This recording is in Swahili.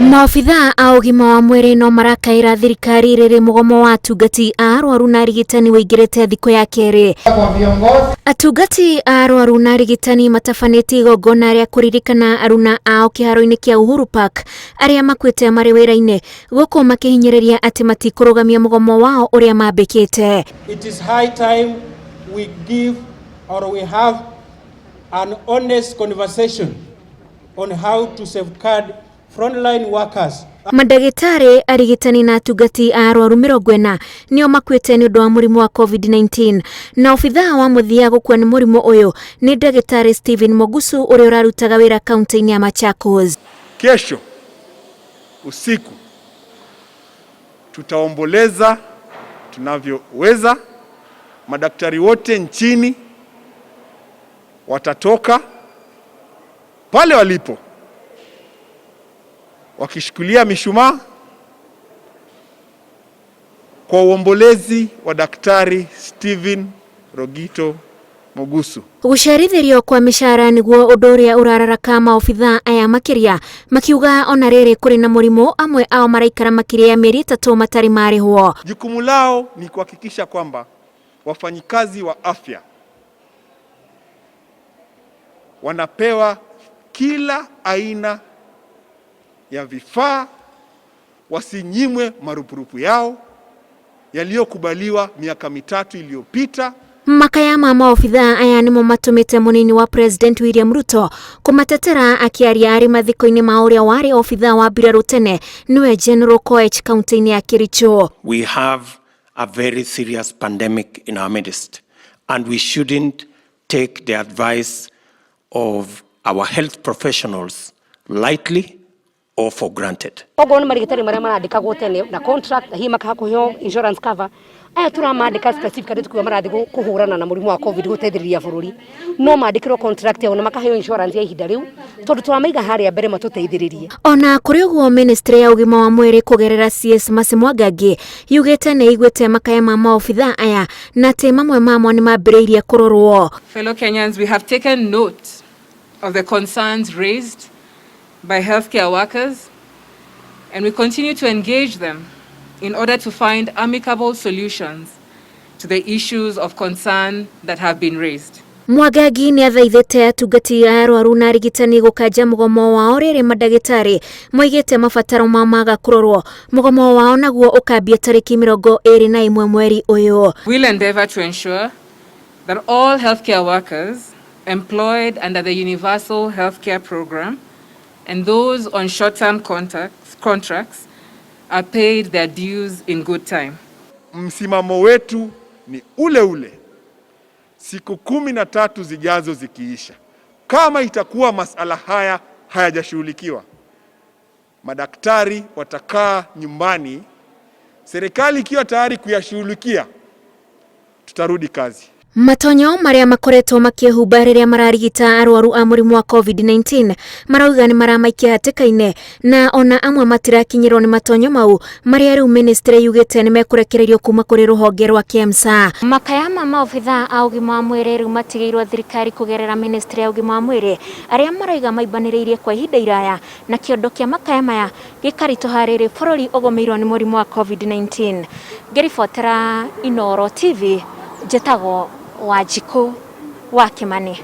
Maofitha a ũgima wa mwĩrĩ no marakaĩra thirikari rĩrĩ mũgomo wa atungati a arwaru na arigitani wĩingĩrĩte thikũ ya kerĩ. Atungati a arwaru na arigitani matabanĩtie igongona rĩa kũririkana aruna ao kĩharo-inĩ kĩa Uhuru Park arĩa makuĩte marĩ wĩra-inĩ, gũkũ makĩhinyĩrĩria atĩ matikũrũgamia mũgomo wao ũrĩa mambĩkĩte. It is high time we give or we have an honest conversation on how to safeguard frontline workers. Mandagĩtarĩ, arigitani na atungati a arwaru 40 nĩo makuĩte nĩ ũndũ wa mũrimũ wa COVID-19, na obithaa wa mũthia gũkua nĩ mũrimũ ũyũ nĩ ndagĩtarĩ Stephen Mogusu ũrĩa ũrarutaga wĩra kaunti-inĩ ya Machakos. Kesho usiku tutaomboleza tunavyoweza. Madaktari wote nchini watatoka pale walipo wakishikilia mishumaa kwa uombolezi wa Daktari Stephen Rogito Mogusu. Gũcerithĩrio kwa mĩcara nĩguo ũndũ ũrĩa ũrararaka maobithaa aya makĩria, makiuga ona rĩrĩ kũrĩ na mũrimũ, amwe ao maraikara makĩria ya mĩeri 3 matarĩ marĩhwo. Jukumu lao ni kuhakikisha kwamba wafanyikazi wa afya wanapewa kila aina ya vifaa, wasinyimwe marupurupu yao yaliyokubaliwa miaka 3 iliyopita. Makaya ma maobithaa aya nĩmo matũmĩte mũnini wa President William Ruto kũmatetera akĩaria arĩ mathiko-inĩ ma ũrĩa warĩ obithaa wa mbirarũ tene nĩwe General Koech kaunti-inĩ ya Kericho. We have a very serious pandemic in our midst, and we shouldn't take the advice of our health professionals lightly or for granted. Ogo marigitari maria marandikagwo tene na contract hi makakuheo insurance cover aya turamandika specifically tukiwa marathi kuhurana na mũrimũ wa COVID guteithĩrĩria bũrũri, no mandikirwo contract yao na makaheo insurance ya ihinda rĩu tondu turamaiga harĩa mbere matuteithĩrĩrie. Ona kũrĩ ũguo ministry ya ũgima wa mwĩrĩ kũgerera CS Mercy Mwangangi yugĩte nĩ iguĩte makaya ma maobithaa aya na atĩ mamwe mamo nĩ mambĩrĩirie kũrorwo. Fellow Kenyans, we have taken note of the concerns raised by healthcare workers, and we continue to engage them in order to find amicable solutions to the issues of concern that have been raised. Mwangangi nĩ athaithĩte atungati a arwaru na arigitani gũkanja mũgomo wao rĩrĩ mandagĩtarĩ moigĩte mabataro ma maga kũrorwo. Mũgomo wao naguo ũkambia tarĩki 21 mweri ũyũ. We'll endeavor to ensure that all healthcare workers employed under the Universal Healthcare Program and those on short-term contracts are paid their dues in good time. Msimamo wetu ni ule ule. Siku 13 zijazo zikiisha, kama itakuwa masala haya hayajashughulikiwa, madaktari watakaa nyumbani, serikali ikiwa tayari kuyashughulikia, tutarudi kazi. Matonyo marĩa makoretwo makĩhumba rĩrĩa mararigita arwaru a mũrimũ wa COVID-19 marauga nĩ maramaikia hatĩka-inĩ, na ona amwe matirakinyĩrwo nĩ matonyo mau marĩa rĩu ministry yugĩte nĩ mekũrekererio kuma kũrĩ rũhonge rwa KEMSA. Makaya ma maobithaa a ũgima wa mwĩrĩ rĩu matigĩirwo thirikari kũgerera ministry ya ũgima wa mwĩrĩ arĩa marauga maibanĩrĩirie kwa ihinda iraya, na kĩondo kĩa makaya maya gĩkaritũha rĩrĩ bũrũri ũgũmĩirwo nĩ mũrimũ wa COVID-19. Ngĩribotera Inooro TV, njĩtagwo Wanjikũ wa Kimani.